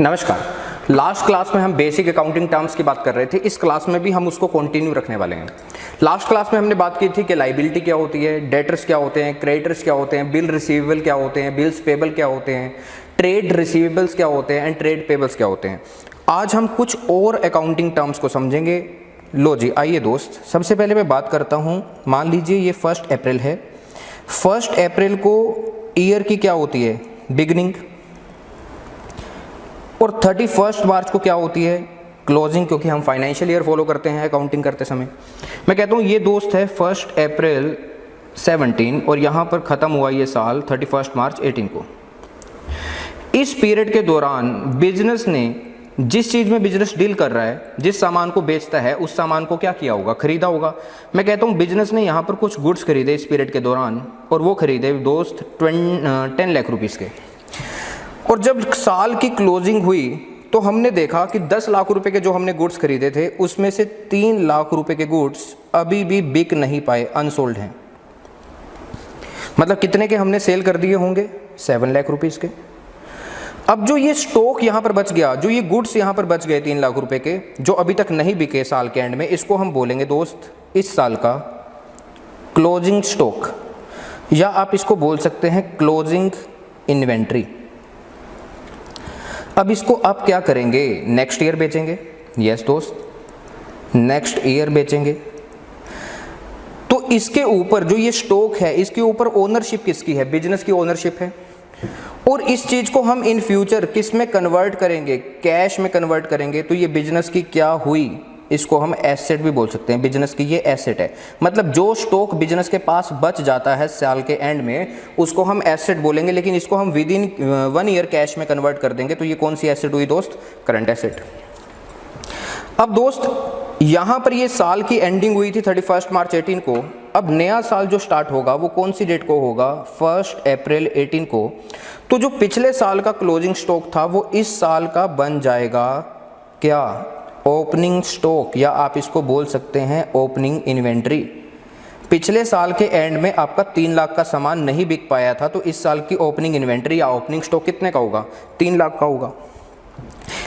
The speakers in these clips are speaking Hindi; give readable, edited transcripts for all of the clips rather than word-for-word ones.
नमस्कार। लास्ट क्लास में हम बेसिक अकाउंटिंग टर्म्स की बात कर रहे थे। इस क्लास में भी हम उसको कंटिन्यू रखने वाले हैं। लास्ट क्लास में हमने बात की थी कि लाइबिलिटी क्या होती है, डेटर्स क्या होते हैं, क्रेडिटर्स क्या होते हैं, बिल रिसीवेबल क्या होते हैं, बिल्स पेबल क्या होते हैं, ट्रेड रिसीवेबल्स क्या होते हैं एंड ट्रेड पेबल्स क्या होते हैं। आज हम कुछ और अकाउंटिंग टर्म्स को समझेंगे। लो जी, आइए दोस्त, सबसे पहले मैं बात करता हूँ। मान लीजिए ये 1 अप्रैल है। 1 अप्रैल को ईयर की क्या होती है, बिगनिंग, और 31 मार्च को क्या होती है, क्लोजिंग, क्योंकि हम फाइनेंशियल ईयर फॉलो करते हैं अकाउंटिंग करते समय। मैं कहता हूँ ये दोस्त है 1 अप्रैल 17 और यहाँ पर ख़त्म हुआ ये साल 31 मार्च 18 को। इस पीरियड के दौरान बिजनेस ने जिस चीज़ में बिजनेस डील कर रहा है, जिस सामान को बेचता है, उस सामान को क्या किया होगा, खरीदा होगा। मैं कहता हूँ बिजनेस ने यहाँ पर कुछ गुड्स खरीदे इस पीरियड के दौरान, और वो खरीदे दोस्त 10 लाख रुपीज़ के। और जब साल की क्लोजिंग हुई तो हमने देखा कि 10 लाख रुपए के जो हमने गुड्स खरीदे थे उसमें से 3 लाख रुपए के गुड्स अभी भी बिक नहीं पाए, अनसोल्ड हैं। मतलब कितने के हमने सेल कर दिए होंगे, 7 लाख रुपीज़ के। अब जो ये स्टॉक यहाँ पर बच गया, जो ये गुड्स यहाँ पर बच गए 3 लाख रुपए के, जो अभी तक नहीं बिके साल के एंड में, इसको हम बोलेंगे दोस्त इस साल का क्लोजिंग स्टॉक, या आप इसको बोल सकते हैं क्लोजिंग इन्वेंट्री। अब इसको आप क्या करेंगे, नेक्स्ट ईयर बेचेंगे। यस दोस्त, नेक्स्ट ईयर बेचेंगे। तो इसके ऊपर जो ये स्टॉक है, इसके ऊपर ओनरशिप किसकी है, बिजनेस की ओनरशिप है। और इस चीज को हम इन फ्यूचर किस में कन्वर्ट करेंगे, कैश में कन्वर्ट करेंगे। तो ये बिजनेस की क्या हुई, इसको हम एसेट भी बोल सकते हैं। बिजनेस की ये एसेट है, मतलब जो स्टॉक बिजनेस के पास बच जाता है साल के एंड में, उसको हम एसेट बोलेंगे। लेकिन इसको हम विद इन 1 ईयर कैश में कन्वर्ट कर देंगे। तो ये कौन सी एसेट हुई दोस्त, करंट एसेट। अब दोस्त यहाँ पर ये साल की एंडिंग हुई थी 31 मार्च 18 को। अब नया साल जो स्टार्ट होगा वो कौन सी डेट को होगा, 1 अप्रैल 18 को। तो जो पिछले साल का क्लोजिंग स्टॉक था वो इस साल का बन जाएगा क्या, ओपनिंग स्टॉक, या आप इसको बोल सकते हैं ओपनिंग इन्वेंट्री। पिछले साल के एंड में आपका 3 लाख का सामान नहीं बिक पाया था, तो इस साल की ओपनिंग इन्वेंट्री या ओपनिंग स्टॉक कितने का होगा, 3 लाख का होगा।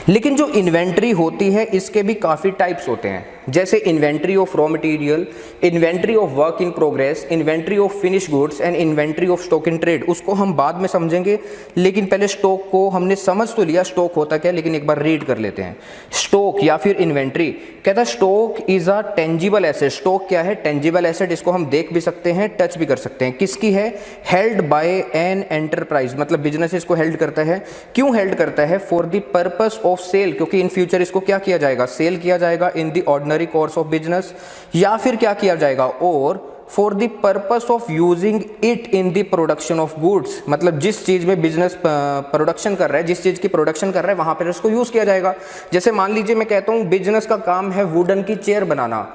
लेकिन जो इन्वेंट्री होती है इसके भी काफ़ी टाइप्स होते हैं, जैसे inventory of raw material, inventory of work in progress, inventory of finish goods and inventory of stock in trade. उसको हम बाद में समझेंगे, लेकिन पहले स्टॉक को हमने समझ तो लिया स्टॉक होता क्या, लेकिन एक बार रीड कर लेते हैं। स्टॉक या फिर इन्वेंट्री, कहता है stock is a tangible asset. Stock क्या है, टेंजिबल एसेट। इसको हम देख भी सकते हैं, टच भी कर सकते हैं। किसकी है, हेल्ड बाय एन एंटरप्राइज, मतलब बिजनेस इसको हेल्ड करता है। क्यों हेल्ड करता है, for the purpose of sale, क्योंकि इन फ्यूचर इसको क्या किया जाएगा, सेल किया जाएगा in the ordinary course of business, या फिर क्या किया जाएगा, और for the purpose of using it in the production of goods, मतलब जिस चीज में बिजनेस प्रोडक्शन कर रहा है, जिस चीज की प्रोडक्शन कर रहा है वहां पर इसको यूज किया जाएगा। जैसे मान लीजिए मैं कहता हूं बिजनेस का काम है वुडन की चेयर बनाना,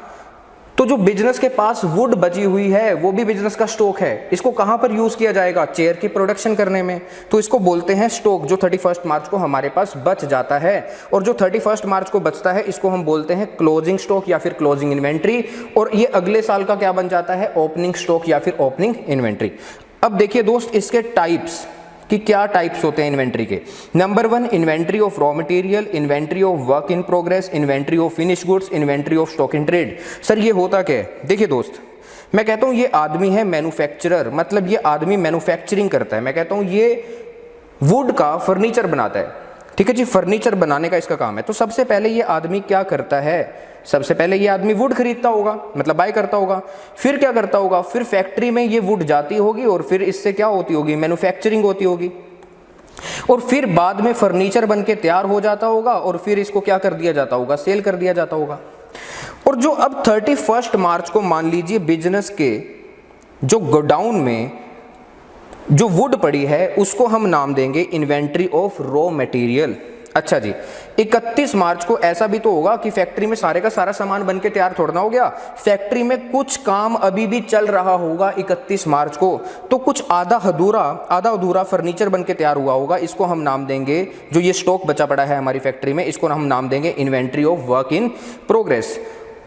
तो जो बिजनेस के पास वुड बची हुई है वो भी बिजनेस का स्टॉक है। इसको कहां पर यूज किया जाएगा, चेयर की प्रोडक्शन करने में। तो इसको बोलते हैं स्टॉक, जो 31 मार्च को हमारे पास बच जाता है। और जो 31 मार्च को बचता है इसको हम बोलते हैं क्लोजिंग स्टॉक या फिर क्लोजिंग इन्वेंट्री। और ये अगले साल का क्या बन जाता है, ओपनिंग स्टॉक या फिर ओपनिंग इन्वेंट्री। अब देखिए दोस्त इसके टाइप्स कि क्या टाइप्स होते हैं इन्वेंट्री के। Number 1, inventory of raw material, inventory of work in progress, inventory of finish goods, inventory of stock in trade. Sir ये होता क्या है, देखिए दोस्त मैं कहता हूँ ये आदमी है मैन्युफैक्चरर, मतलब ये आदमी मैन्युफैक्चरिंग करता है। मैं कहता हूँ ये वुड का फर्नीचर बनाता है, ठीक है जी, फर्नीचर बनाने का इसका काम है। तो सबसे पहले ये आदमी क्या करता है, सबसे पहले ये आदमी वुड खरीदता होगा, मतलब बाय करता होगा। फिर क्या करता होगा, फिर फैक्ट्री में ये वुड जाती होगी और फिर इससे क्या होती होगी, मैन्युफैक्चरिंग होती होगी। और फिर बाद में फर्नीचर बन के तैयार हो जाता होगा और फिर इसको क्या कर दिया जाता होगा, सेल कर दिया जाता होगा। और जो अब 31 मार्च को मान लीजिए बिजनेस के जो गोडाउन में जो वुड पड़ी है उसको हम नाम देंगे इन्वेंट्री ऑफ रॉ मटेरियल। अच्छा जी, 31 मार्च को ऐसा भी तो होगा कि फैक्ट्री में सारे का सारा सामान बन के तैयार थोड़ा ना हो गया, फैक्ट्री में कुछ काम अभी भी चल रहा होगा 31 मार्च को, तो कुछ आधा अधूरा फर्नीचर बन के तैयार हुआ होगा। इसको हम नाम देंगे, जो ये स्टॉक बचा पड़ा है हमारी फैक्ट्री में, इसको हम नाम देंगे inventory of work in progress.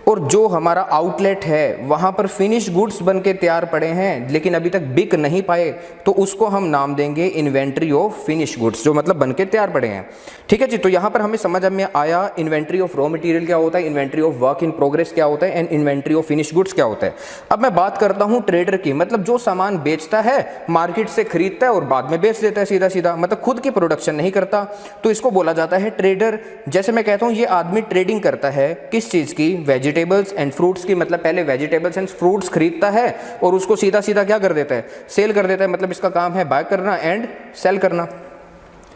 और जो हमारा आउटलेट है वहाँ पर फिनिश गुड्स बन के तैयार पड़े हैं लेकिन अभी तक बिक नहीं पाए, तो उसको हम नाम देंगे इन्वेंट्री ऑफ फिनिश गुड्स, जो मतलब बन के तैयार पड़े हैं। ठीक है जी, तो यहाँ पर हमें समझ में आया इन्वेंट्री ऑफ रॉ मटेरियल क्या होता है, inventory of work in progress क्या होता है and inventory of finish goods क्या होता है। अब मैं बात करता हूँ ट्रेडर की, मतलब जो सामान बेचता है, मार्केट से खरीदता है और बाद में बेच देता है सीधा सीधा, मतलब खुद की प्रोडक्शन नहीं करता, तो इसको बोला जाता है ट्रेडर। जैसे मैं कहता हूँ ये आदमी ट्रेडिंग करता है किस चीज़ की, वेजिटेबल्स एंड फ्रूट्स की, मतलब पहले वेजिटेबल्स एंड फ्रूट्स खरीदता है और उसको सीधा सीधा क्या कर देता है, सेल कर देता है, मतलब इसका काम है बाय करना एंड सेल करना।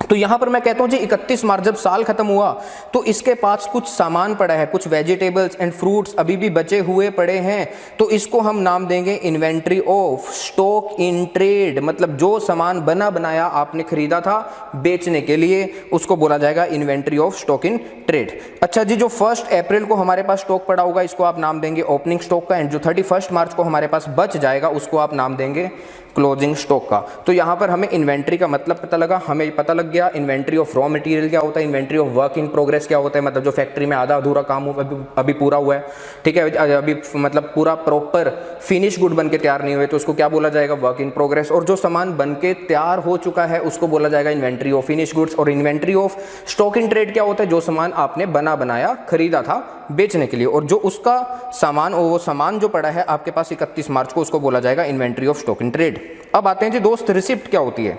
तो यहां पर मैं कहता हूं जी 31 मार्च जब साल खत्म हुआ तो इसके पास कुछ सामान पड़ा है, कुछ वेजिटेबल्स एंड फ्रूट्स अभी भी बचे हुए पड़े हैं, तो इसको हम नाम देंगे inventory of stock in trade, मतलब जो सामान बना बनाया आपने खरीदा था बेचने के लिए उसको बोला जाएगा inventory of stock in trade. अच्छा जी, जो 1 अप्रैल को हमारे पास स्टॉक पड़ा होगा इसको आप नाम देंगे ओपनिंग स्टॉक का, एंड जो 31 मार्च को हमारे पास बच जाएगा उसको आप नाम देंगे क्लोजिंग स्टॉक का। तो यहाँ पर हमें इन्वेंट्री का मतलब पता लगा, हमें पता लग गया इन्वेंट्री ऑफ रॉ मटेरियल क्या होता है, inventory of work in progress क्या होता है, मतलब जो फैक्ट्री में आधा अधूरा काम अभी पूरा हुआ है, ठीक है, अभी मतलब पूरा प्रॉपर फिनिश गुड बन के तैयार नहीं हुए तो उसको क्या बोला जाएगा, वर्क इन प्रोग्रेस। और जो सामान बन के तैयार हो चुका है उसको बोला जाएगा इन्वेंट्री ऑफ फिनिश गुड्स। और inventory of stock in trade क्या होता है, जो सामान आपने बना बनाया खरीदा था बेचने के लिए, और जो उसका सामान और वो सामान जो पड़ा है आपके पास 31 मार्च को उसको बोला जाएगा inventory of stock in trade. अब आते हैं जी दोस्त, रिसिप्ट क्या होती है।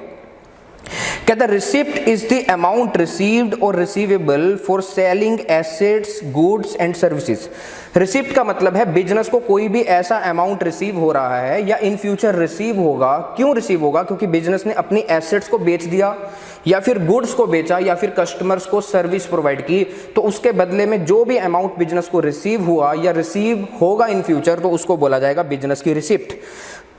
कहता है receipt is the amount received or receivable for selling assets goods and services. Receipt का मतलब है बिजनेस को कोई भी ऐसा अमाउंट रिसीव हो रहा है या इन फ्यूचर रिसीव होगा। क्यों रिसीव होगा, क्योंकि बिजनेस ने अपनी एसेट्स को बेच दिया या फिर गुड्स को बेचा या फिर कस्टमर्स को सर्विस प्रोवाइड की, तो उसके बदले में जो भी अमाउंट बिजनेस को रिसीव हुआ या रिसीव होगा इन फ्यूचर तो उसको बोला जाएगा बिजनेस की रिसिप्ट।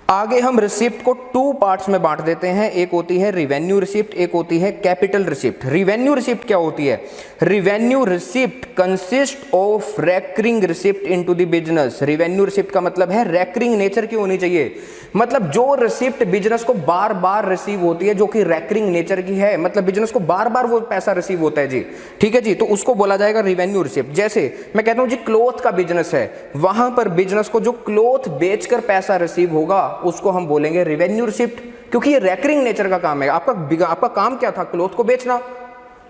आगे हम रिसिप्ट को 2 पार्ट्स में बांट देते हैं, एक होती है रिवेन्यू रिसिप्ट, एक होती है कैपिटल रिसिप्ट। रिवेन्यू रिसिप्ट क्या होती है, revenue receipt consist of recurring receipt into the business. Revenue receipt का मतलब है रेकरिंग नेचर की होनी चाहिए, मतलब जो रिसिप्ट बिजनेस को बार बार रिसीव होती है जो कि रेकरिंग नेचर की है, मतलब बिजनेस को बार बार वो पैसा रिसीव होता है जी, ठीक है जी, तो उसको बोला जाएगा रिवेन्यू रिसिप्ट। जैसे मैं कहता हूं जी क्लॉथ का बिजनेस है, वहां पर बिजनेस को जो क्लॉथ बेचकर पैसा रिसीव होगा उसको हम बोलेंगे रिवेन्यू रिसिप्ट, क्योंकि ये रेकरिंग नेचर का काम है। आपका काम क्या था, क्लॉथ को बेचना,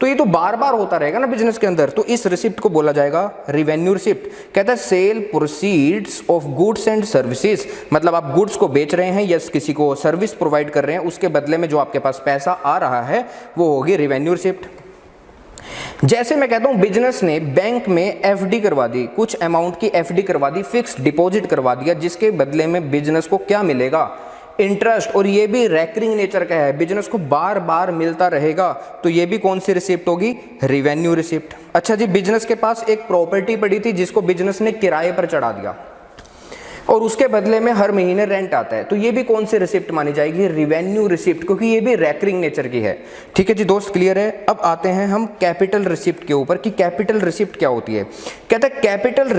तो ये तो बार बार होता रहेगा ना बिजनेस के अंदर, तो इस रिसिप्ट को बोला जाएगा रिवेन्यू रिसिप्ट। कहता है sale proceeds of goods and services, मतलब आप गुड्स को बेच रहे हैं या किसी को सर्विस प्रोवाइड कर रहे हैं, उसके बदले में जो आपके पास पैसा आ रहा है वो होगी रिवेन्यू रिसिप्ट। जैसे मैं कहता हूं बिजनेस ने बैंक में एफडी करवा दी, कुछ अमाउंट की एफडी करवा दी, फिक्स डिपॉजिट करवा दिया, जिसके बदले में बिजनेस को क्या मिलेगा, इंटरेस्ट, और ये भी रेकरिंग नेचर का है, बिजनेस को बार बार मिलता रहेगा, तो ये भी कौन सी रिसिप्ट होगी, रिवेन्यू रिसिप्ट। अच्छा जी, बिजनेस के पास एक प्रॉपर्टी पड़ी थी जिसको बिजनेस ने किराए पर चढ़ा दिया और उसके बदले में हर महीने रेंट आता है, तो ये भी कौन सी रिसिप्ट मानी जाएगी, रिवेन्यू रिसिप्ट, क्योंकि ये भी रेकरिंग नेचर की है। ठीक है जी दोस्त, क्लियर है। अब आते हैं हम कैपिटल रिसिप्ट के ऊपर कि कैपिटल रिसिप्ट क्या होती है। कहता है capital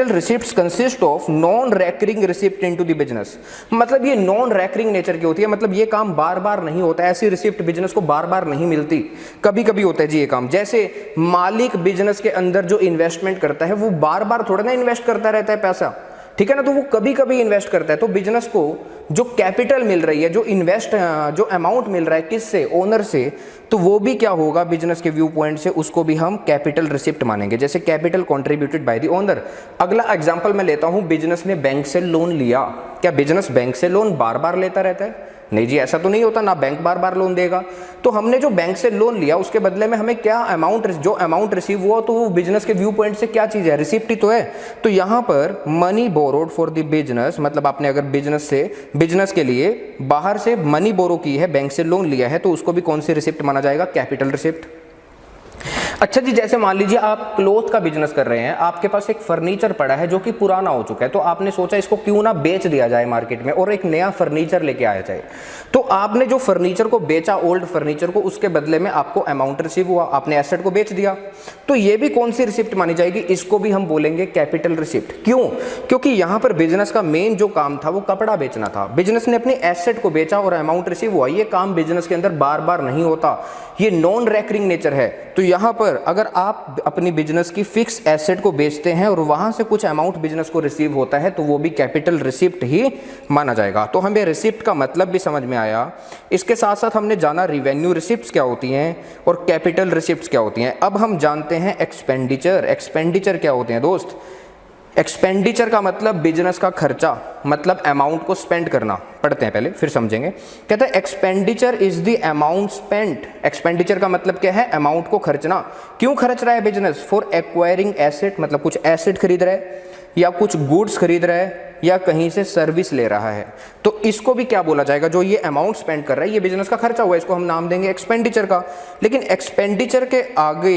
receipts consist of non recurring receipt into the business, मतलब ये नॉन रेकरिंग नेचर की होती है, मतलब ये काम बार बार नहीं होता है, ऐसी रिसिप्ट बिजनेस को बार बार नहीं मिलती, कभी कभी होता है जी ये काम। जैसे मालिक बिजनेस के अंदर जो इन्वेस्टमेंट करता है वो बार बार थोड़ा ना इन्वेस्ट करता रहता है पैसा, ठीक है ना, तो वो कभी कभी इन्वेस्ट करता है, तो बिजनेस को जो कैपिटल मिल रही है, जो अमाउंट मिल रहा है किससे, ओनर से, तो वो भी क्या होगा बिजनेस के व्यू पॉइंट से, उसको भी हम कैपिटल रिसिप्ट मानेंगे, जैसे capital contributed by the owner. अगला एग्जांपल मैं लेता हूं, बिजनेस ने बैंक से लोन लिया। क्या बिजनेस बैंक से लोन बार बार लेता रहता है, नहीं जी, ऐसा तो नहीं होता ना, बैंक बार बार लोन देगा। तो हमने जो बैंक से लोन लिया उसके बदले में हमें क्या जो अमाउंट रिसीव हुआ, तो वो बिजनेस के व्यू पॉइंट से क्या चीज़ है, रिसिप्ट ही तो है। तो यहाँ पर money borrowed for the business, मतलब आपने अगर बिजनेस के लिए बाहर से मनी बोरो की है, बैंक से लोन लिया है, तो उसको भी कौन सी रिसिप्ट माना जाएगा, कैपिटल रिसिप्ट। अच्छा जी, जैसे मान लीजिए आप क्लॉथ का बिजनेस कर रहे हैं, आपके पास एक फर्नीचर पड़ा है जो कि पुराना हो चुका है, तो आपने सोचा इसको क्यों ना बेच दिया जाए मार्केट में और एक नया फर्नीचर लेके आया जाए। तो आपने जो फर्नीचर को बेचा, ओल्ड फर्नीचर को, उसके बदले में आपको अमाउंट रिसीव हुआ, आपने एसेट को बेच दिया, तो ये भी कौन सी रिसिप्ट मानी जाएगी, इसको भी हम बोलेंगे कैपिटल रिसिप्ट। क्यों, क्योंकि यहाँ पर बिजनेस का मेन जो काम था वो कपड़ा बेचना था, बिजनेस ने अपने एसेट को बेचा और अमाउंट रिसीव हुआ, ये काम बिजनेस के अंदर बार बार नहीं होता, ये नॉन रेकरिंग नेचर है, तो यहाँ पर ऊपर अगर आप अपनी बिजनेस की फिक्स एसेट को बेचते हैं और वहाँ से कुछ अमाउंट बिजनेस को रिसीव होता है तो वो भी कैपिटल रिसिप्ट ही माना जाएगा। तो हमें रिसिप्ट का मतलब भी समझ में आया। इसके साथ साथ हमने जाना रिवेन्यू रिसिप्ट्स क्या होती हैं और कैपिटल रिसिप्ट्स क्या होती हैं। अब हम जानते हैं एक्सपेंडिचर। एक्सपेंडिचर क्या होते हैं दोस्त? एक्सपेंडिचर का मतलब बिजनेस का खर्चा, मतलब अमाउंट को स्पेंड करना। पढ़ते हैं पहले फिर समझेंगे। कहते हैं expenditure is the amount spent. Expenditure का मतलब क्या है? अमाउंट को खर्चना। क्यों खर्च रहा है बिजनेस? फॉर एक्वायरिंग एसेट, मतलब कुछ एसेट खरीद रहा है या कुछ गुड्स खरीद रहा है या कहीं से सर्विस ले रहा है। तो इसको भी क्या बोला जाएगा? जो ये अमाउंट स्पेंड कर रहा है ये बिजनेस का खर्चा हुआ, इसको हम नाम देंगे एक्सपेंडिचर का। लेकिन एक्सपेंडिचर के आगे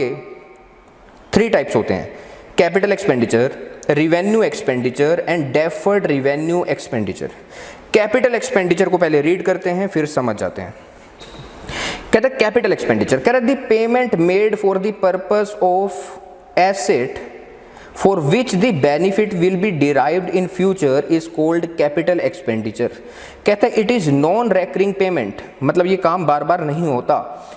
3 टाइप्स होते हैं: capital expenditure, revenue expenditure and deferred revenue expenditure. Capital expenditure को पहले रीड करते हैं फिर समझ जाते हैं। कहते हैं कैपिटल एक्सपेंडिचर, कहते हैं the payment made for the purpose of asset for which the benefit will be derived in future is called capital expenditure. कहता है it is non recurring payment, मतलब ये काम बार बार नहीं होता।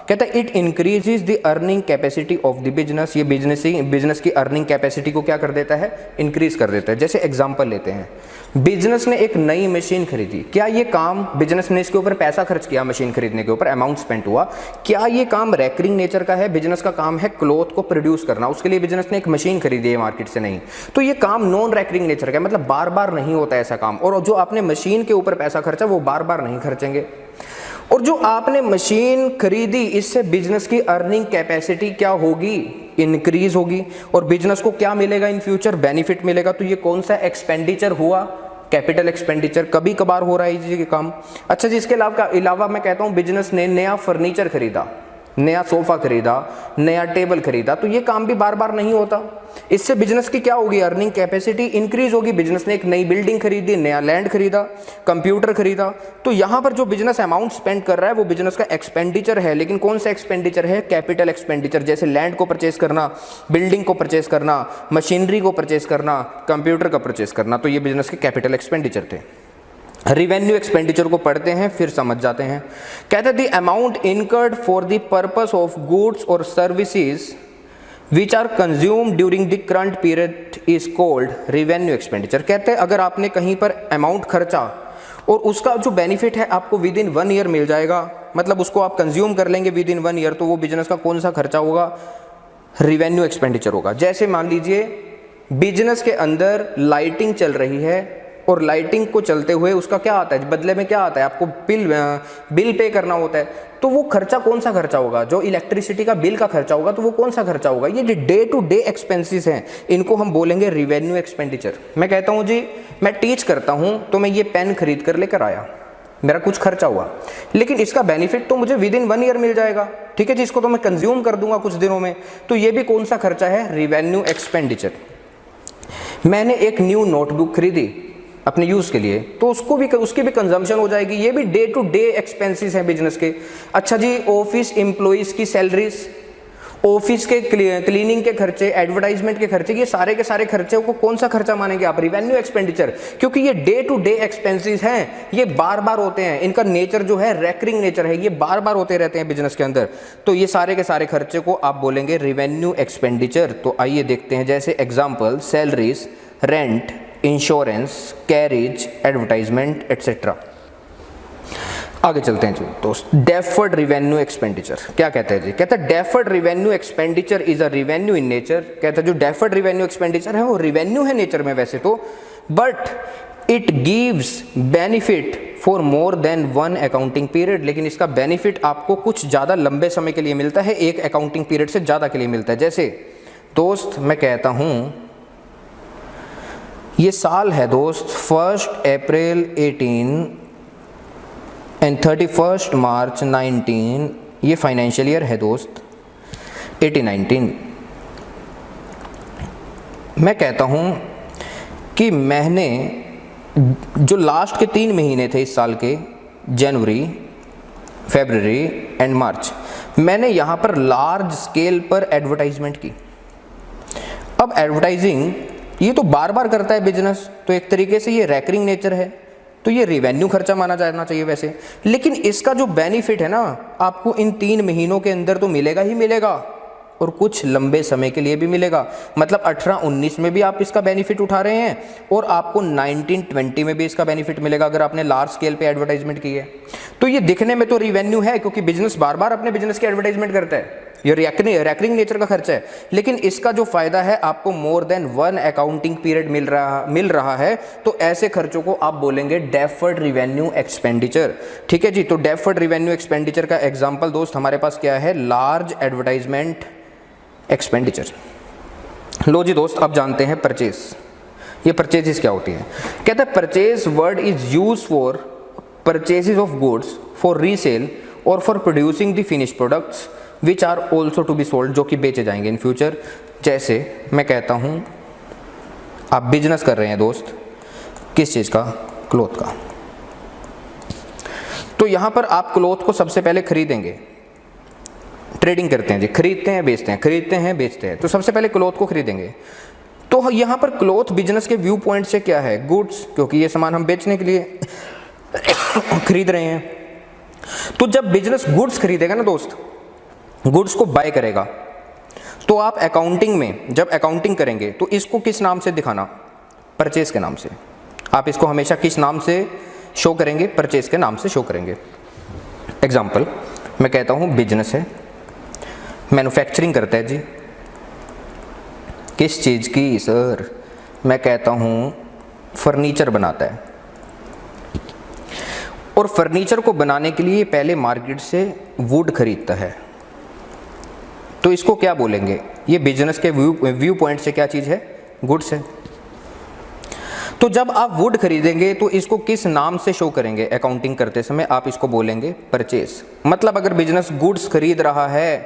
कहता है it increases the earning capacity of the business. ये बिजनेस की अर्निंग कैपेसिटी को क्या कर देता है? इंक्रीज कर देता है। जैसे एग्जांपल लेते हैं, बिजनेस ने एक नई मशीन खरीदी। क्या ये काम, बिजनेस ने इसके ऊपर पैसा खर्च किया, मशीन खरीदने के ऊपर अमाउंट स्पेंड हुआ, क्या ये काम रेकरिंग नेचर का है? बिजनेस का काम है क्लॉथ को प्रोड्यूस करना, उसके लिए बिजनेस ने एक मशीन खरीदी है मार्केट से, नहीं। तो ये काम नॉन रेकरिंग नेचर का है, मतलब बार बार नहीं होता ऐसा काम। और जो आपने मशीन के ऊपर पैसा खर्चा वो बार बार नहीं खर्चेंगे। और जो आपने मशीन खरीदी इससे बिजनेस की अर्निंग कैपेसिटी क्या होगी? इंक्रीज होगी। और बिजनेस को क्या मिलेगा इन फ्यूचर? बेनिफिट मिलेगा। तो ये कौन सा एक्सपेंडिचर हुआ? Capital expenditure. कभी कभार हो रहा है ये काम। अच्छा जी, इसके अलावा मैं कहता हूँ बिजनेस ने नया फर्नीचर खरीदा, नया सोफा खरीदा, नया टेबल खरीदा, तो ये काम भी बार बार नहीं होता। इससे बिजनेस की क्या होगी? अर्निंग कैपेसिटी इंक्रीज होगी। बिजनेस ने एक नई बिल्डिंग खरीदी, नया लैंड खरीदा, कंप्यूटर खरीदा। तो यहाँ पर जो बिजनेस अमाउंट स्पेंड कर रहा है वो बिजनेस का एक्सपेंडिचर है। लेकिन कौन सा एक्सपेंडिचर है? Capital expenditure. जैसे लैंड को परचेस करना, बिल्डिंग को परचेस करना, मशीनरी को परचेस करना, कंप्यूटर का परचेस करना। तो ये बिजनेस के कैपिटल एक्सपेंडिचर थे। रिवेन्यू एक्सपेंडिचर को पढ़ते हैं फिर समझ जाते हैं। कहते हैं the amount incurred for the purpose of goods और services which are consumed during the current period is called revenue expenditure. कहते हैं अगर आपने कहीं पर अमाउंट खर्चा और उसका जो बेनिफिट है आपको विद इन 1 ईयर मिल जाएगा, मतलब उसको आप कंज्यूम कर लेंगे विद इन 1 ईयर, तो वो बिजनेस का कौन सा खर्चा होगा? रिवेन्यू एक्सपेंडिचर होगा। जैसे मान लीजिए बिजनेस के अंदर लाइटिंग चल रही है और लाइटिंग को चलते हुए उसका क्या आता है? बदले में क्या आता है? आपको बिल पे करना होता है। तो वो खर्चा कौन सा खर्चा होगा? जो इलेक्ट्रिसिटी का बिल का खर्चा होगा, तो वो कौन सा खर्चा होगा? ये डे टू डे एक्सपेंसेस हैं, इनको हम बोलेंगे रिवेन्यू एक्सपेंडिचर। मैं कहता हूँ जी मैं टीच करता हूँ तो मैं ये पेन खरीद कर लेकर आया, मेरा कुछ खर्चा हुआ, लेकिन इसका बेनिफिट तो मुझे विद इन 1 ईयर मिल जाएगा। ठीक है जी, इसको तो मैं कंज्यूम कर दूंगा कुछ दिनों में। तो ये भी कौन सा खर्चा है? Revenue expenditure. मैंने एक न्यू नोटबुक खरीदी अपने यूज़ के लिए, तो उसकी भी कंजम्पशन हो जाएगी। ये भी डे टू डे एक्सपेंसेस हैं बिजनेस के। अच्छा जी, ऑफिस एम्प्लॉइज की सैलरीज, ऑफिस के क्लीनिंग के खर्चे, एडवर्टाइजमेंट के खर्चे, ये सारे के सारे खर्चे को कौन सा खर्चा मानेंगे आप? Revenue expenditure. क्योंकि ये डे टू डे एक्सपेंसेस हैं, ये बार बार होते हैं, इनका नेचर जो है रेकरिंग नेचर है, ये बार बार होते रहते हैं बिजनेस के अंदर। तो ये सारे के सारे खर्चे को आप बोलेंगे रिवेन्यू एक्सपेंडिचर। तो आइए देखते हैं, जैसे example salaries, rent, insurance, carriage, advertisement etcetera. आगे चलते हैं जी दोस्त। डेफर्ड रिवेन्यू एक्सपेंडिचर क्या कहते हैं जी? कहते हैं deferred revenue expenditure is a revenue in nature. कहते हैं जो डेफर्ड रिवेन्यू एक्सपेंडिचर है वो रिवेन्यू है नेचर में वैसे तो, but it gives benefit for more than 1 accounting period. लेकिन इसका बेनिफिट आपको कुछ ज़्यादा लंबे समय के लिए मिलता है, एक अकाउंटिंग पीरियड से ज़्यादा के लिए मिलता है। जैसे दोस्त मैं कहता हूँ ये साल है दोस्त 1 अप्रैल 18 एंड 31 मार्च 19, ये फाइनेंशियल ईयर है दोस्त 18-19। मैं कहता हूँ कि मैंने जो लास्ट के 3 महीने थे इस साल के, जनवरी, फरवरी एंड मार्च, मैंने यहाँ पर लार्ज स्केल पर एडवर्टाइजमेंट की। अब एडवर्टाइजिंग ये तो बार बार करता है बिजनेस, तो एक तरीके से ये रेकरिंग नेचर है, तो ये रिवेन्यू खर्चा माना जाना चाहिए वैसे। लेकिन इसका जो बेनिफिट है ना आपको इन 3 महीनों के अंदर तो मिलेगा ही मिलेगा, और कुछ लंबे समय के लिए भी मिलेगा। मतलब 18-19 में भी आप इसका बेनिफिट उठा रहे हैं और आपको 19-20 में भी इसका बेनिफिट मिलेगा अगर आपने लार्ज स्केल पे एडवर्टाइजमेंट की है। तो ये दिखने में तो रिवेन्यू है, क्योंकि बिजनेस बार बार अपने बिजनेस की एडवर्टाइजमेंट करता है, ये रैकरिंग नेचर का खर्चा है। लेकिन इसका जो फायदा है, आपको मोर देन 1 अकाउंटिंग पीरियड मिल रहा है। तो ऐसे खर्चों को आप बोलेंगे डेफर्ड रिवेन्यू एक्सपेंडिचर। ठीक है जी। तो डेफर्ड रिवेन्यू एक्सपेंडिचर का एग्जांपल दोस्त हमारे पास क्या है, लार्ज एडवर्टाइजमेंट एक्सपेंडिचर। लो जी दोस्त, अब जानते हैं परचेज। ये परचेजेस क्या होती है? कहते हैं purchase word is use for purchases of goods for resale or for producing the finish products which are also to be sold, जो कि बेचे जाएंगे इन फ्यूचर। जैसे मैं कहता हूं आप बिजनेस कर रहे हैं दोस्त, किस चीज़ का? क्लॉथ का। तो यहां पर आप क्लॉथ को सबसे पहले खरीदेंगे, ट्रेडिंग करते हैं जी, खरीदते हैं बेचते हैं, खरीदते हैं बेचते हैं। तो सबसे पहले क्लॉथ को खरीदेंगे। तो यहाँ पर क्लॉथ बिजनेस के व्यू पॉइंट से क्या है? गुड्स, क्योंकि ये सामान हम बेचने के लिए खरीद रहे हैं। तो जब बिजनेस गुड्स खरीदेगा ना दोस्त, गुड्स को बाय करेगा, तो आप अकाउंटिंग में जब अकाउंटिंग करेंगे तो इसको किस नाम से दिखाना? परचेज के नाम से। आप इसको हमेशा किस नाम से शो करेंगे? परचेज के नाम से शो करेंगे। एग्जाम्पल मैं कहता हूँ बिजनेस है, मैन्युफैक्चरिंग करता है जी, किस चीज़ की सर? मैं कहता हूँ फर्नीचर बनाता है। और फर्नीचर को बनाने के लिए पहले मार्केट से वुड खरीदता है। तो इसको क्या बोलेंगे? ये बिजनेस के व्यू पॉइंट से क्या चीज़ है? गुड्स है। तो जब आप वुड खरीदेंगे तो इसको किस नाम से शो करेंगे? अकाउंटिंग करते समय आप इसको बोलेंगे परचेज। मतलब अगर बिजनेस गुड्स खरीद रहा है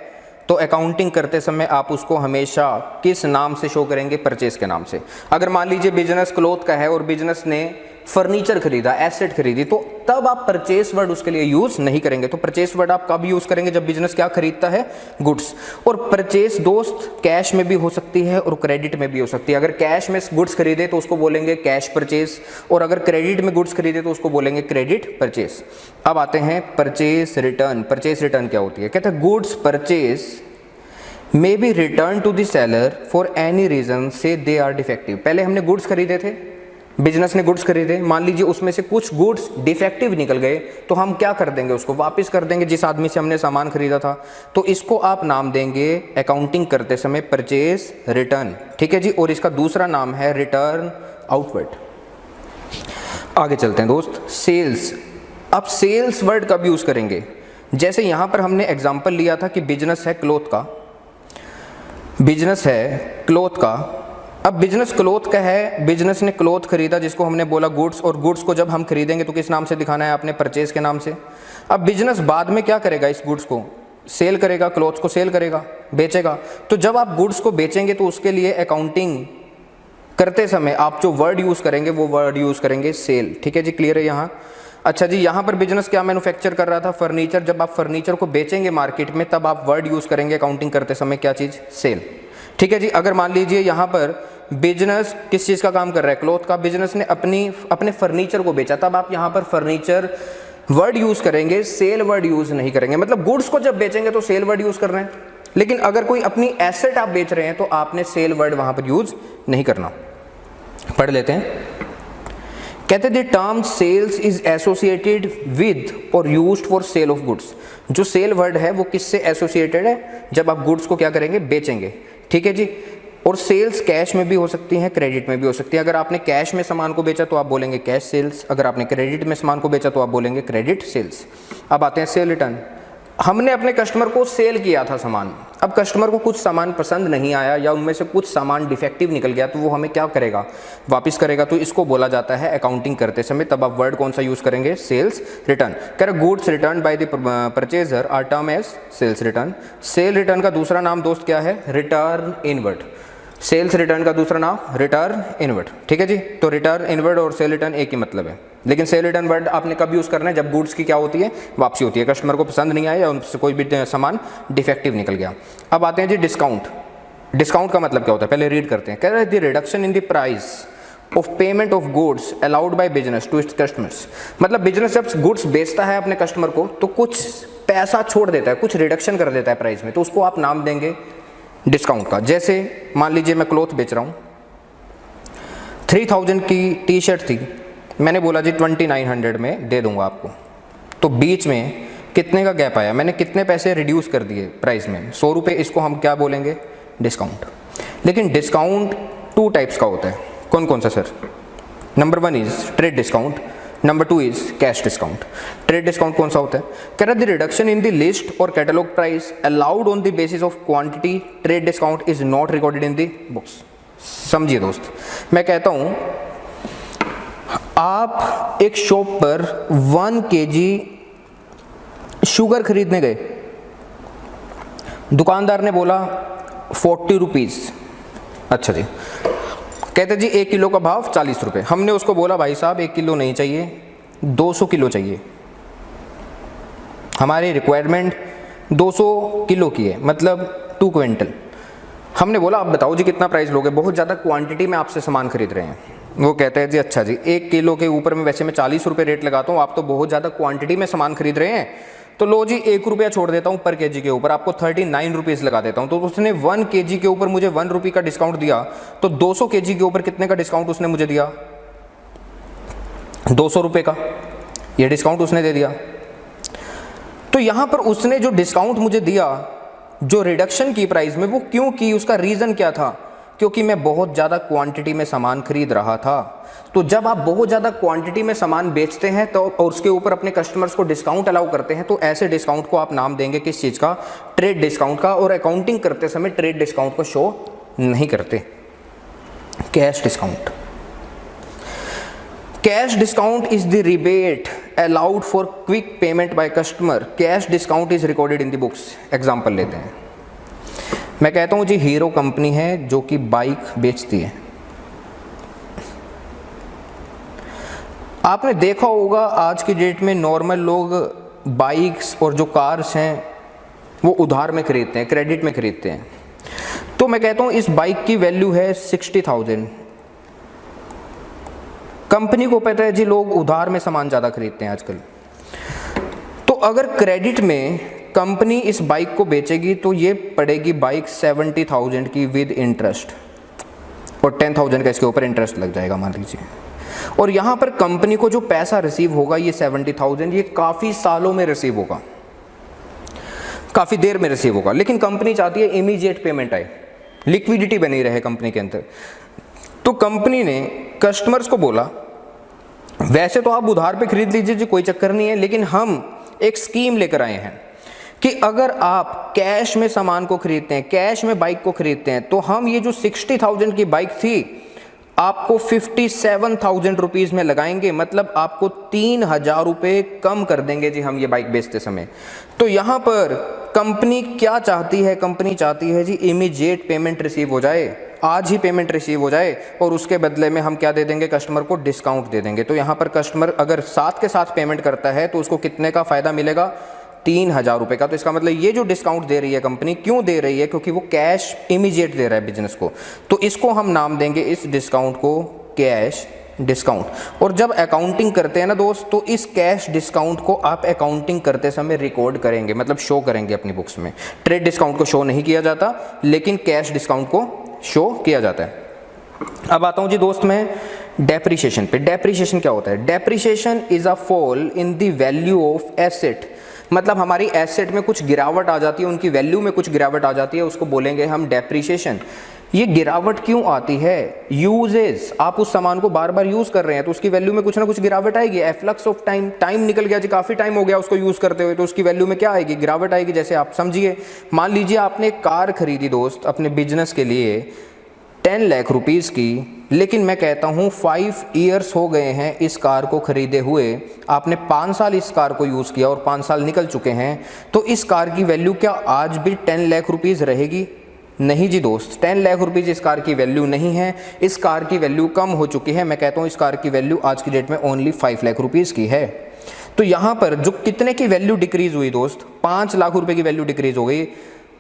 तो अकाउंटिंग करते समय आप उसको हमेशा किस नाम से शो करेंगे? परचेज के नाम से। अगर मान लीजिए बिजनेस क्लॉथ का है और बिजनेस ने फर्नीचर खरीदा, एसेट खरीदी, तो तब आप परचेस वर्ड उसके लिए यूज नहीं करेंगे। तो परचेस वर्ड आप कब यूज करेंगे? जब बिजनेस क्या खरीदता है? गुड्स। और परचेस दोस्त कैश में भी हो सकती है और क्रेडिट में भी हो सकती है। अगर कैश में गुड्स खरीदे तो उसको बोलेंगे कैश परचेस, और अगर क्रेडिट में गुड्स खरीदे तो उसको बोलेंगे क्रेडिट परचेस। अब आते हैं परचेस रिटर्न। परचेस रिटर्न क्या होती है? कहते हैं goods purchase may be return to the seller for any reason से दे आर डिफेक्टिव। पहले हमने गुड्स खरीदे थे, बिजनेस ने गुड्स खरीदे, मान लीजिए उसमें से कुछ गुड्स डिफेक्टिव निकल गए, तो हम क्या कर देंगे? उसको वापस कर देंगे जिस आदमी से हमने सामान खरीदा था। तो इसको आप नाम देंगे अकाउंटिंग करते समय परचेज रिटर्न। ठीक है जी। और इसका दूसरा नाम है रिटर्न आउटवर्ड। आगे चलते हैं दोस्त, सेल्स। अब सेल्स वर्ड कब यूज करेंगे? जैसे यहां पर हमने एग्जांपल लिया था कि बिजनेस है क्लॉथ का, बिजनेस है क्लॉथ का। अब बिजनेस क्लॉथ का है, बिजनेस ने क्लॉथ खरीदा जिसको हमने बोला गुड्स, और गुड्स को जब हम खरीदेंगे तो किस नाम से दिखाना है आपने? परचेज के नाम से। अब बिजनेस बाद में क्या करेगा? इस गुड्स को सेल करेगा, क्लॉथ को सेल करेगा, बेचेगा। तो जब आप गुड्स को बेचेंगे तो उसके लिए अकाउंटिंग करते समय आप जो वर्ड यूज करेंगे वो वर्ड यूज करेंगे सेल। ठीक है जी, क्लियर है यहाँ? अच्छा जी, यहाँ पर बिजनेस क्या मैन्युफैक्चर कर रहा था? फर्नीचर। जब आप फर्नीचर को बेचेंगे मार्केट में तब आप वर्ड यूज करेंगे अकाउंटिंग करते समय क्या चीज़? सेल। ठीक है जी। अगर मान लीजिए यहाँ पर बिजनेस किस चीज़ का काम कर रहा है? क्लॉथ का। बिजनेस ने अपने फर्नीचर को बेचा, तब आप यहाँ पर फर्नीचर वर्ड यूज करेंगे, सेल वर्ड यूज नहीं करेंगे। मतलब गुड्स को जब बेचेंगे तो सेल वर्ड यूज कर रहे हैं, लेकिन अगर कोई अपनी एसेट आप बेच रहे हैं तो आपने सेल वर्ड वहां पर यूज नहीं करना। पढ़ लेते हैं। कहते the term sales is associated with और used for sale of goods. जो सेल वर्ड है वो किससे एसोसिएटेड है? जब आप गुड्स को क्या करेंगे? बेचेंगे। ठीक है जी। और सेल्स कैश में भी हो सकती हैं, क्रेडिट में भी हो सकती है। अगर आपने कैश में सामान को बेचा तो आप बोलेंगे कैश सेल्स, अगर आपने क्रेडिट में सामान को बेचा तो आप बोलेंगे क्रेडिट सेल्स। अब आते हैं सेल रिटर्न। हमने अपने कस्टमर को सेल किया था सामान, अब कस्टमर को कुछ सामान पसंद नहीं आया या उनमें से कुछ सामान डिफेक्टिव निकल गया, तो वो हमें क्या करेगा? वापस करेगा। तो इसको बोला जाता है अकाउंटिंग करते समय, तब आप वर्ड कौन सा यूज करेंगे? Sales return. कह रहे goods return by the purchaser are term as sales return. Sale return का दूसरा नाम दोस्त क्या है? Return inward. सेल्स रिटर्न का दूसरा नाम रिटर्न इनवर्ड। ठीक है जी। तो रिटर्न इनवर्ड और सेल रिटर्न एक ही मतलब है, लेकिन सेल रिटर्न वर्ड आपने कब यूज करना है? जब गुड्स की क्या होती है? वापसी होती है। कस्टमर को पसंद नहीं आया या उनसे कोई भी सामान डिफेक्टिव निकल गया। अब आते हैं जी डिस्काउंट। डिस्काउंट का मतलब क्या होता है? पहले रीड करते हैं। कह रहे हैं the reduction in the price of payment of goods allowed by business to its customers. मतलब बिजनेस जब गुड्स बेचता है अपने कस्टमर को तो कुछ पैसा छोड़ देता है, कुछ रिडक्शन कर देता है प्राइस में, तो उसको आप नाम देंगे डिस्काउंट का। जैसे मान लीजिए मैं क्लॉथ बेच रहा हूँ, 3000 की टी शर्ट थी, मैंने बोला जी 2900 में दे दूंगा आपको। तो बीच में कितने का गैप आया, मैंने कितने पैसे रिड्यूस कर दिए प्राइस में, 100 रुपये। इसको हम क्या बोलेंगे, डिस्काउंट। लेकिन डिस्काउंट 2 टाइप्स का होता है। कौन कौन सा sir? Number 1 is trade discount, number 2 is cash discount. Trade discount कौन सा होता है? कह रहा the reduction in the list or catalogue price allowed on the basis of quantity, trade discount is not recorded in the books. समझिए दोस्त, मैं कहता हूँ आप एक शॉप पर 1 kg शुगर खरीदने गए, दुकानदार ने बोला 40 रुपीज़। अच्छा जी, कहते जी 1 किलो का भाव 40 रुपये। हमने उसको बोला भाई साहब 1 किलो नहीं चाहिए, 200 किलो चाहिए। हमारी रिक्वायरमेंट 200 किलो की है, मतलब 2 क्विंटल। हमने बोला आप बताओ जी कितना प्राइस लोगे, बहुत ज़्यादा क्वांटिटी में आपसे सामान खरीद रहे हैं। वो कहते हैं जी अच्छा जी 1 किलो के ऊपर में वैसे मैं 40 रुपये रेट लगाता हूँ, आप तो बहुत ज़्यादा क्वांटिटी में सामान खरीद रहे हैं, तो लो जी 1 रुपया छोड़ देता हूँ पर केजी के ऊपर, आपको 39 रुपीज़ लगा देता हूँ। तो उसने 1 kg के ऊपर मुझे 1 रुपये का डिस्काउंट दिया, तो 200 kg के ऊपर कितने का डिस्काउंट उसने मुझे दिया? 200 रुपये का, ये डिस्काउंट उसने दे दिया। तो यहाँ पर उसने जो डिस्काउंट मुझे दिया, जो रिडक्शन की प्राइस में, वो क्यों की, उसका रीज़न क्या था? क्योंकि मैं बहुत ज़्यादा क्वांटिटी में सामान खरीद रहा था। तो जब आप बहुत ज़्यादा क्वांटिटी में सामान बेचते हैं तो और उसके ऊपर अपने कस्टमर्स को डिस्काउंट अलाउ करते हैं, तो ऐसे डिस्काउंट को आप नाम देंगे किस चीज़ का? ट्रेड डिस्काउंट का। और अकाउंटिंग करते समय ट्रेड डिस्काउंट को शो नहीं करते। Cash discount, cash discount is the rebate allowed for quick payment by customer. Cash discount is recorded in the books. Example लेते हैं, मैं कहता हूँ जी हीरो कंपनी है जो कि बाइक बेचती है। आपने देखा होगा आज की डेट में नॉर्मल लोग बाइक्स और जो कार्स हैं वो उधार में खरीदते हैं, क्रेडिट में खरीदते हैं। तो मैं कहता हूँ इस बाइक की वैल्यू है 60,000। कंपनी को पता है जी लोग उधार में सामान ज़्यादा खरीदते हैं आजकल, तो अगर क्रेडिट में कंपनी इस बाइक को बेचेगी तो ये पड़ेगी बाइक 70,000 की विद इंटरेस्ट, और 10,000 का इसके ऊपर इंटरेस्ट लग जाएगा मान लीजिए। और यहाँ पर कंपनी को जो पैसा रिसीव होगा ये 70,000, ये काफ़ी सालों में रिसीव होगा, काफ़ी देर में रिसीव होगा। लेकिन कंपनी चाहती है इमीडिएट पेमेंट आए, लिक्विडिटी बनी रहे कंपनी के अंदर। तो कंपनी ने कस्टमर्स को बोला वैसे तो आप उधार पे खरीद लीजिए जी, कोई चक्कर नहीं है, लेकिन हम एक स्कीम लेकर आए हैं कि अगर आप कैश में सामान को खरीदते हैं, कैश में बाइक को खरीदते हैं, तो हम ये जो 60,000 की बाइक थी आपको 57,000 रुपीज़ में लगाएंगे, मतलब आपको 3,000 रुपये कम कर देंगे जी हम ये बाइक बेचते समय। तो यहाँ पर कंपनी क्या चाहती है? कंपनी चाहती है जी इमीडिएट पेमेंट रिसीव हो जाए, आज ही पेमेंट रिसीव हो जाए, और उसके बदले में हम क्या दे देंगे? कस्टमर को डिस्काउंट दे देंगे। तो यहाँ पर कस्टमर अगर साथ के साथ पेमेंट करता है तो उसको कितने का फ़ायदा मिलेगा? 3,000 रुपये का। तो इसका मतलब ये जो डिस्काउंट दे रही है कंपनी, क्यों दे रही है? क्योंकि वो कैश इमीडिएट दे रहा है बिजनेस को। तो इसको हम नाम देंगे इस डिस्काउंट को कैश डिस्काउंट। और जब अकाउंटिंग करते हैं ना दोस्त, तो इस कैश डिस्काउंट को आप अकाउंटिंग करते समय रिकॉर्ड करेंगे, मतलब शो करेंगे अपनी बुक्स में। ट्रेड डिस्काउंट को शो नहीं किया जाता, लेकिन कैश डिस्काउंट को शो किया जाता है। अब आता हूँ जी दोस्त मैं डेप्रिसिएशन पे। डेप्रिसिएशन क्या होता है? Depreciation is a fall in the value of asset, मतलब हमारी एसेट में कुछ गिरावट आ जाती है, उनकी वैल्यू में कुछ गिरावट आ जाती है, उसको बोलेंगे हम डेप्रिसिएशन। ये गिरावट क्यों आती है? यूजेस, आप उस सामान को बार बार यूज़ कर रहे हैं तो उसकी वैल्यू में कुछ ना कुछ गिरावट आएगी। एफ्लक्स ऑफ टाइम, टाइम निकल गया जी, काफ़ी टाइम हो गया उसको यूज़ करते हुए, तो उसकी वैल्यू में क्या आएगी? गिरावट आएगी। जैसे आप समझिए, मान लीजिए आपने कार खरीदी दोस्त अपने बिजनेस के लिए 10 लाख रुपीज़ की, लेकिन मैं कहता हूँ 5 ईयर्स हो गए हैं इस कार को खरीदे हुए, आपने 5 साल इस कार को यूज़ किया और 5 साल निकल चुके हैं, तो इस कार की वैल्यू क्या आज भी 10 लाख रुपीज़ रहेगी? नहीं जी दोस्त, 10 लाख रुपीज़ इस कार की वैल्यू नहीं है, इस कार की वैल्यू कम हो चुकी है। मैं कहता हूँ इस कार की वैल्यू आज की डेट में ओनली 5 लाख रुपीज़ की है। तो यहाँ पर जो कितने की वैल्यू डिक्रीज़ हुई दोस्त? 5 लाख रुपये की वैल्यू डिक्रीज़ हो गई।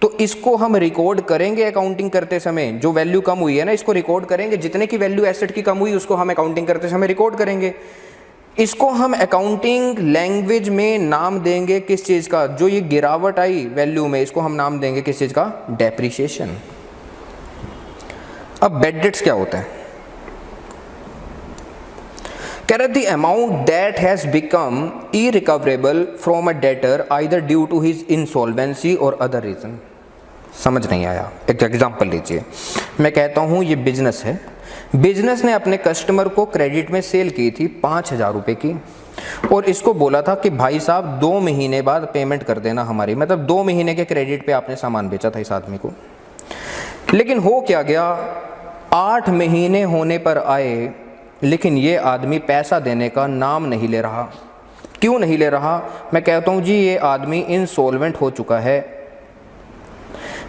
तो इसको हम रिकॉर्ड करेंगे अकाउंटिंग करते समय, जो वैल्यू कम हुई है ना इसको रिकॉर्ड करेंगे। जितने की वैल्यू एसेट की कम हुई उसको हम अकाउंटिंग करते समय रिकॉर्ड करेंगे। इसको हम अकाउंटिंग लैंग्वेज में नाम देंगे किस चीज़ का, जो ये गिरावट आई वैल्यू में, इसको हम नाम देंगे किस चीज़ का, डेप्रिसिएशन। अब बैड डेट्स क्या होता है, कह रहे the amount that has become irrecoverable from a debtor either due to his insolvency और अदर रीजन। समझ नहीं आया, एक एग्जांपल लीजिए। मैं कहता हूँ ये बिजनेस है, बिजनेस ने अपने कस्टमर को क्रेडिट में सेल की थी 5,000 रुपये की, और इसको बोला था कि भाई साहब 2 महीने बाद पेमेंट कर देना हमारी, मतलब 2 महीने के क्रेडिट पे आपने सामान बेचा था इस आदमी को। लेकिन हो क्या गया, 8 महीने होने पर आए, लेकिन ये आदमी पैसा देने का नाम नहीं ले रहा। क्यों नहीं ले रहा, मैं कहता हूँ जी ये आदमी इंसॉल्वेंट हो चुका है,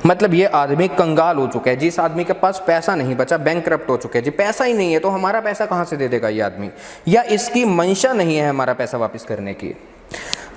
मतलब ये आदमी कंगाल हो चुका है। जिस आदमी के पास पैसा नहीं बचा, बैंकक्रप्ट हो चुके हैं जी, पैसा ही नहीं है, तो हमारा पैसा कहाँ से दे देगा ये आदमी, या इसकी मंशा नहीं है हमारा पैसा वापस करने की।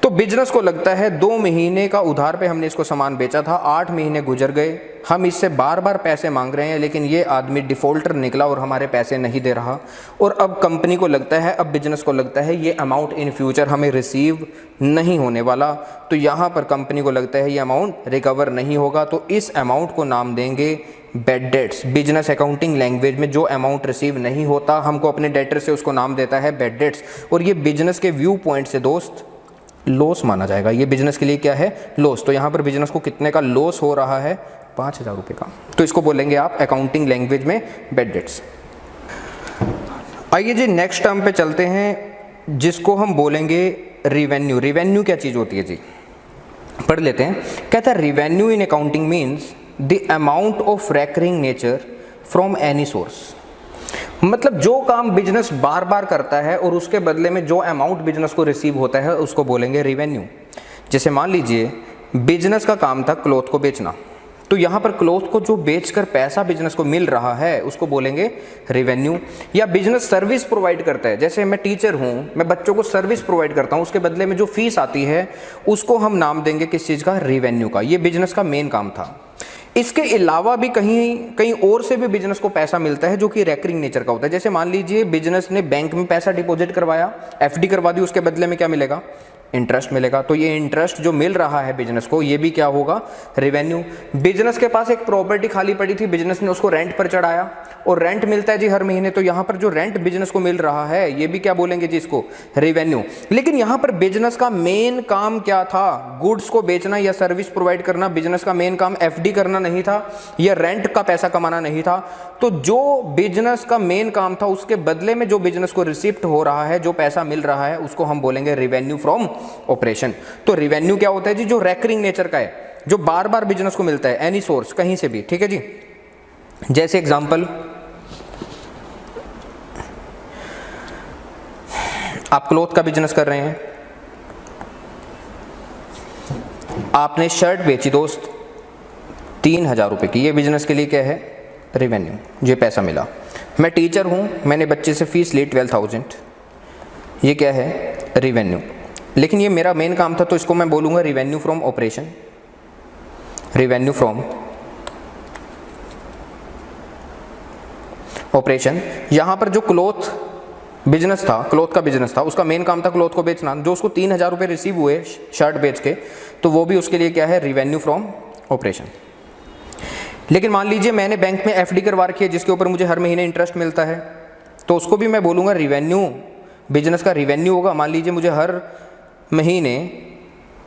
तो बिजनेस को लगता है 2 महीने का उधार पे हमने इसको सामान बेचा था, 8 महीने गुजर गए, हम इससे बार बार पैसे मांग रहे हैं, लेकिन ये आदमी डिफ़ॉल्टर निकला और हमारे पैसे नहीं दे रहा। और अब कंपनी को लगता है, अब बिजनेस को लगता है ये अमाउंट इन फ्यूचर हमें रिसीव नहीं होने वाला, तो यहाँ पर कंपनी को लगता है ये अमाउंट रिकवर नहीं होगा, तो इस अमाउंट को नाम देंगे bad debts. Business accounting language में जो अमाउंट रिसीव नहीं होता, हमको अपने डेटर से उसको नाम देता है बैड डेट्स, और ये बिजनेस के व्यू पॉइंट से दोस्त लॉस माना जाएगा। ये बिजनेस के लिए क्या है, लॉस। तो यहाँ पर बिजनेस को कितने का लॉस हो रहा है, 5,000 रुपये का, तो इसको बोलेंगे आप अकाउंटिंग लैंग्वेज में बैड डेट्स। आइए जी नेक्स्ट टर्म पे चलते हैं, जिसको हम बोलेंगे रिवेन्यू। रिवेन्यू क्या चीज़ होती है जी, पढ़ लेते हैं। कहता है revenue in accounting means the amount of recurring nature from any source. मतलब जो काम बिजनेस बार बार करता है और उसके बदले में जो अमाउंट बिजनेस को रिसीव होता है उसको बोलेंगे रिवेन्यू। जैसे मान लीजिए बिजनेस का काम था क्लॉथ को बेचना, तो यहाँ पर क्लॉथ को जो बेचकर पैसा बिजनेस को मिल रहा है उसको बोलेंगे रिवेन्यू। या बिजनेस सर्विस प्रोवाइड करता है, जैसे मैं टीचर हूँ, मैं बच्चों को सर्विस प्रोवाइड करता हूँ, उसके बदले में जो फीस आती है उसको हम नाम देंगे किस चीज़ का, रिवेन्यू का। ये बिजनेस का मेन काम था। इसके अलावा भी कहीं और से भी बिजनेस को पैसा मिलता है जो कि रेकरिंग नेचर का होता है। जैसे मान लीजिए बिजनेस ने बैंक में पैसा डिपॉजिट करवाया, एफडी करवा दी, उसके बदले में क्या मिलेगा, इंटरेस्ट मिलेगा। तो ये इंटरेस्ट जो मिल रहा है बिजनेस को, ये भी क्या होगा, रिवेन्यू। बिजनेस के पास एक प्रॉपर्टी खाली पड़ी थी, बिजनेस ने उसको रेंट पर चढ़ाया और रेंट मिलता है जी हर महीने, तो यहाँ पर जो रेंट बिजनेस को मिल रहा है ये भी क्या बोलेंगे जी, इसको रिवेन्यू। लेकिन यहाँ पर बिजनेस का मेन काम क्या था, गुड्स को बेचना या सर्विस प्रोवाइड करना। बिजनेस का मेन काम एफडी करना नहीं था या रेंट का पैसा कमाना नहीं था। तो जो बिजनेस का मेन काम था उसके बदले में जो बिजनेस को रिसिप्ट हो रहा है, जो पैसा मिल रहा है, उसको हम बोलेंगे रिवेन्यू फ्रॉम ऑपरेशन। तो रिवेन्यू क्या होता है जी, जो रेकरिंग नेचर का है, जो बार बार बिजनेस को मिलता है, एनी सोर्स, कहीं से भी, ठीक है जी। जैसे एग्जांपल, आप क्लॉथ का बिजनेस कर रहे हैं, आपने शर्ट बेची दोस्त 3,000 रुपए की, ये बिजनेस के लिए क्या है, रिवेन्यू, ये पैसा मिला। मैं टीचर हूं, मैंने बच्चे से फीस ली 12,000, ये क्या है, रिवेन्यू। लेकिन ये मेरा मेन काम था, तो इसको मैं बोलूँगा revenue from operation. Revenue from operation. यहाँ पर जो क्लॉथ बिजनेस था, क्लॉथ का बिजनेस था, उसका मेन काम था क्लॉथ को बेचना, जो उसको 3,000 रुपये रिसीव हुए शर्ट बेच के, तो वो भी उसके लिए क्या है, रिवेन्यू फ्रॉम ऑपरेशन। लेकिन मान लीजिए मैंने बैंक में एफडी करवा रखी है जिसके ऊपर मुझे हर महीने इंटरेस्ट मिलता है, तो उसको भी मैं बोलूँगा रिवेन्यू, बिजनेस का रिवेन्यू होगा। मान लीजिए मुझे हर महीने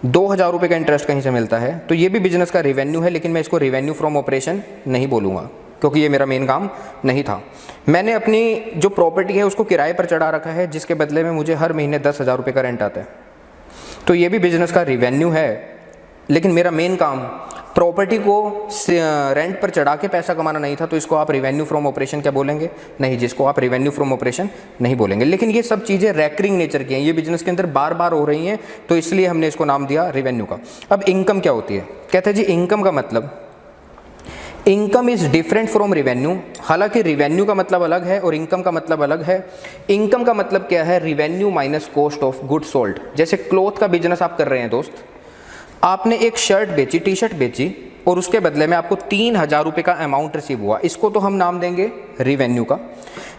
2,000 रुपये का इंटरेस्ट कहीं से मिलता है, तो ये भी बिजनेस का रिवेन्यू है, लेकिन मैं इसको रिवेन्यू फ्रॉम ऑपरेशन नहीं बोलूँगा क्योंकि ये मेरा मेन काम नहीं था। मैंने अपनी जो प्रॉपर्टी है उसको किराए पर चढ़ा रखा है जिसके बदले में मुझे हर महीने 10,000 रुपये का रेंट आता है, तो ये भी बिजनेस का रिवेन्यू है, लेकिन मेरा मेन काम प्रॉपर्टी को रेंट पर चढ़ा के पैसा कमाना नहीं था, तो इसको आप रिवेन्यू फ्रॉम ऑपरेशन क्या बोलेंगे, नहीं, जिसको आप रिवेन्यू फ्रॉम ऑपरेशन नहीं बोलेंगे। लेकिन ये सब चीज़ें रेकरिंग नेचर की हैं, ये बिजनेस के अंदर बार बार हो रही हैं, तो इसलिए हमने इसको नाम दिया रिवेन्यू का। अब इनकम क्या होती है, कहते हैं जी इनकम का मतलब, income is different from revenue. हालांकि रिवेन्यू का मतलब अलग है और इनकम का मतलब अलग है। इनकम का मतलब क्या है, revenue minus cost of goods sold. जैसे क्लॉथ का बिजनेस आप कर रहे हैं दोस्त, आपने एक शर्ट बेची, टी शर्ट बेची, और उसके बदले में आपको 3,000 रुपये का अमाउंट रिसीव हुआ, इसको तो हम नाम देंगे रिवेन्यू का।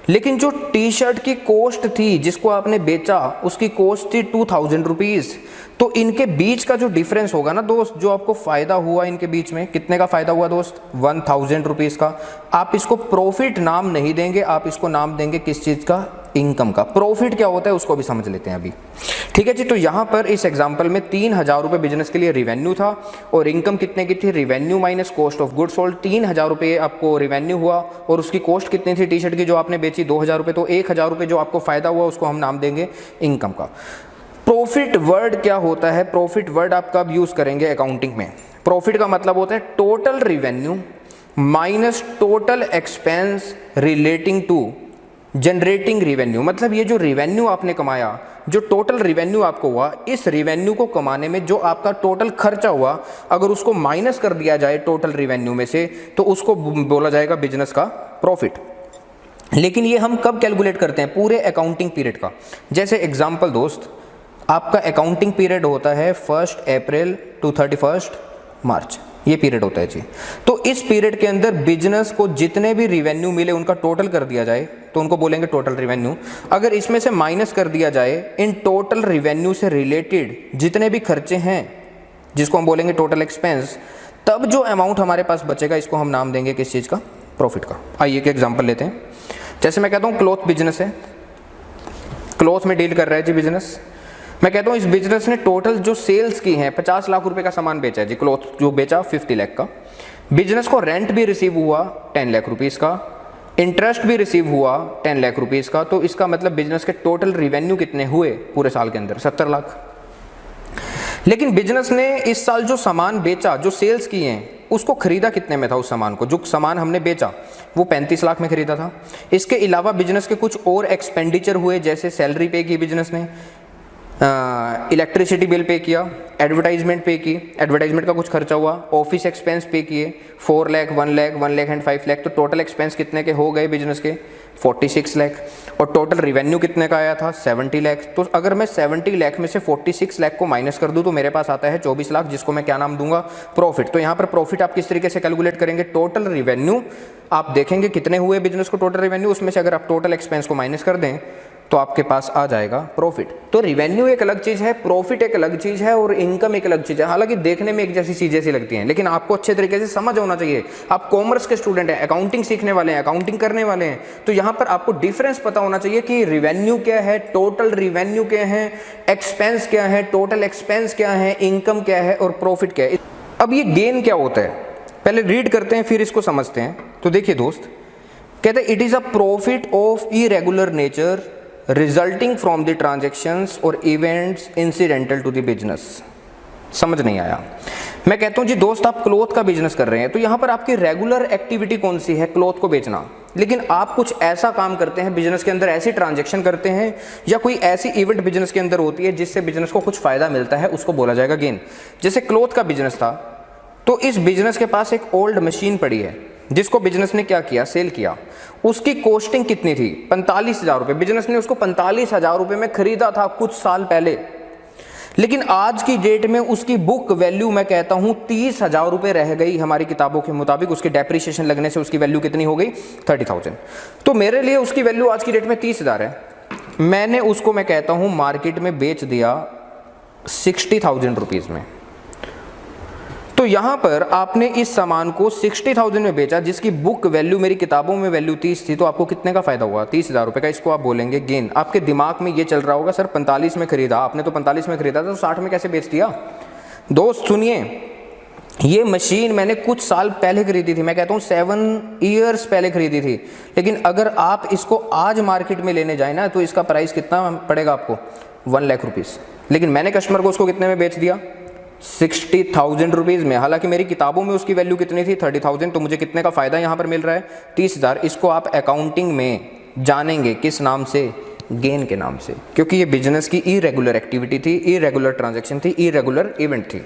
लेकिन जो टी शर्ट की कॉस्ट थी जिसको आपने बेचा उसकी कॉस्ट थी 2000 रुपीज़। तो इनके बीच का जो डिफरेंस होगा ना दोस्त, जो आपको फ़ायदा हुआ इनके बीच में, कितने का फ़ायदा हुआ दोस्त? 1000 रुपीज़ का। आप इसको प्रॉफिट नाम नहीं देंगे, आप इसको नाम देंगे किस चीज़ का? इनकम का। प्रॉफिट क्या होता है उसको भी समझ लेते हैं अभी, ठीक है जी। तो यहाँ पर इस एग्जाम्पल में 3000 रुपये बिजनेस के लिए रिवेन्यू था और इनकम कितने की थी? Revenue minus cost of good sold. 3000 रुपये आपको रिवेन्यू हुआ और उसकी कॉस्ट कितनी थी टी शर्ट की जो आपने बेची? 2000 रुपये। तो 1000 रुपये जो आपको फ़ायदा हुआ उसको हम नाम देंगे इनकम का। प्रॉफिट वर्ड क्या होता है? प्रॉफिट वर्ड आप कब यूज़ करेंगे अकाउंटिंग में? प्रॉफिट का मतलब होता है total revenue minus total expense relating to generating revenue. मतलब ये जो रिवेन्यू आपने कमाया, जो टोटल रिवेन्यू आपको हुआ, इस रिवेन्यू को कमाने में जो आपका टोटल खर्चा हुआ, अगर उसको माइनस कर दिया जाए टोटल रिवेन्यू में से तो उसको बोला जाएगा बिजनेस का प्रॉफिट। लेकिन ये हम कब कैलकुलेट करते हैं? पूरे अकाउंटिंग पीरियड का। जैसे एग्जाम्पल दोस्त, आपका अकाउंटिंग पीरियड होता है 1 अप्रैल टू 31 मार्च, ये पीरियड होता है जी। तो इस पीरियड के अंदर बिजनेस को जितने भी रिवेन्यू मिले उनका टोटल कर दिया जाए तो उनको बोलेंगे टोटल रिवेन्यू। अगर इसमें से माइनस कर दिया जाए इन टोटल रिवेन्यू से रिलेटेड जितने भी खर्चे हैं जिसको हम बोलेंगे टोटल एक्सपेंस, तब जो अमाउंट हमारे पास बचेगा इसको हम नाम देंगे किस चीज़ का? प्रॉफिट का। आइए एक एग्जाम्पल लेते हैं। जैसे मैं कहता हूँ क्लॉथ बिजनेस है, क्लॉथ में डील कर रहा है जी बिजनेस। मैं कहता हूँ इस बिजनेस ने टोटल जो सेल्स की हैं 50 लाख रुपए का सामान बेचा है जी, क्लॉथ जो बेचा 50 लाख का। बिजनेस को रेंट भी रिसीव हुआ 10 लाख रुपीज़ का, इंटरेस्ट भी रिसीव हुआ 10 लाख रुपीज़ का। तो इसका मतलब बिजनेस के टोटल रिवेन्यू कितने हुए पूरे साल के अंदर? 70 लाख। लेकिन बिजनेस ने इस साल जो सामान बेचा, जो सेल्स की हैं, उसको खरीदा कितने में था? उस सामान को, जो सामान हमने बेचा वो 35 लाख में खरीदा था। इसके अलावा बिजनेस के कुछ और एक्सपेंडिचर हुए, जैसे सैलरी पे की बिजनेस ने, इलेक्ट्रिसिटी बिल पे किया, एडवर्टाइजमेंट पे की, एडवर्टाइजमेंट का कुछ खर्चा हुआ, ऑफिस एक्सपेंस पे किए 4 लाख, 1 लाख, 1 लाख एंड 5 लाख। तो टोटल एक्सपेंस कितने के हो गए बिजनेस के? 46 लाख। और टोटल रिवेन्यू कितने का आया था? 70 लाख। तो अगर मैं 70 लाख में से 46 लाख को माइनस कर दूं तो मेरे पास आता है 24 लाख, जिसको मैं क्या नाम दूंगा? प्रॉफिट। तो यहाँ पर प्रॉफिट आप किस तरीके से कैलकुलेट करेंगे? टोटल रिवेन्यू आप देखेंगे कितने हुए बिजनेस को टोटल रिवेन्यू, उसमें से अगर आप टोटल एक्सपेंस को माइनस कर दें तो आपके पास आ जाएगा प्रॉफिट। तो रिवेन्यू एक अलग चीज़ है, प्रॉफिट एक अलग चीज़ है और इनकम एक अलग चीज़ है। हालांकि देखने में एक जैसी चीज़ें सी लगती हैं, लेकिन आपको अच्छे तरीके से समझ होना चाहिए। आप कॉमर्स के स्टूडेंट हैं, अकाउंटिंग सीखने वाले हैं, अकाउंटिंग करने वाले हैं, तो यहाँ पर आपको डिफरेंस पता होना चाहिए कि रिवेन्यू क्या है, टोटल रिवेन्यू क्या है, एक्सपेंस क्या है, टोटल एक्सपेंस क्या है, इनकम क्या है और प्रॉफिट क्या है। अब ये गेन क्या होता है पहले रीड करते हैं फिर इसको समझते हैं। तो देखिए दोस्त, कहते हैं it is a profit of irregular nature resulting from the transactions or events incidental to the business. समझ नहीं आया? मैं कहता हूँ जी दोस्त, आप क्लॉथ का बिजनेस कर रहे हैं तो यहाँ पर आपकी रेगुलर एक्टिविटी कौन सी है? क्लॉथ को बेचना। लेकिन आप कुछ ऐसा काम करते हैं बिजनेस के अंदर, ऐसी ट्रांजैक्शन करते हैं या कोई ऐसी इवेंट बिजनेस के अंदर होती है जिससे बिजनेस को कुछ फायदा मिलता है, उसको बोला जाएगा गेन। जैसे क्लॉथ का बिजनेस था तो इस बिजनेस के पास एक ओल्ड मशीन पड़ी है जिसको बिजनेस ने क्या किया? सेल किया। उसकी कॉस्टिंग कितनी थी? 45,000 रुपये। बिजनेस ने उसको 45,000 रुपये में खरीदा था कुछ साल पहले, लेकिन आज की डेट में उसकी बुक वैल्यू मैं कहता हूं 30,000 रुपये रह गई। हमारी किताबों के मुताबिक उसकी डेप्रिसिएशन लगने से उसकी वैल्यू कितनी हो गई? 30,000। तो मेरे लिए उसकी वैल्यू आज की डेट में 30,000 है। मैंने उसको मैं कहता हूं मार्केट में बेच दिया 60,000 रुपीज़ में। तो यहाँ पर आपने इस सामान को 60,000 में बेचा जिसकी बुक वैल्यू मेरी किताबों में वैल्यू 30 थी, तो आपको कितने का फायदा हुआ? 30,000 रुपये का। इसको आप बोलेंगे गेन। आपके दिमाग में ये चल रहा होगा सर 45 में खरीदा आपने, तो 45 में खरीदा था तो 60 में कैसे बेच दिया? दोस्त सुनिए, ये मशीन मैंने कुछ साल पहले खरीदी थी, मैं कहता हूँ 7 ईयर्स पहले खरीदी थी। लेकिन अगर आप इसको आज मार्केट में लेने जाए ना तो इसका प्राइस कितना पड़ेगा आपको? 1 लाख रुपीज़। लेकिन मैंने कस्टमर को उसको कितने में बेच दिया? 60,000 रुपीज़ में। हालांकि मेरी किताबों में उसकी वैल्यू कितनी थी? 30,000। तो मुझे कितने का फ़ायदा यहाँ पर मिल रहा है? 30,000। इसको आप अकाउंटिंग में जानेंगे किस नाम से? गेन के नाम से, क्योंकि ये बिजनेस की इरेगुलर एक्टिविटी थी, इरेगुलर ट्रांजैक्शन थी, इरेगुलर इवेंट थी।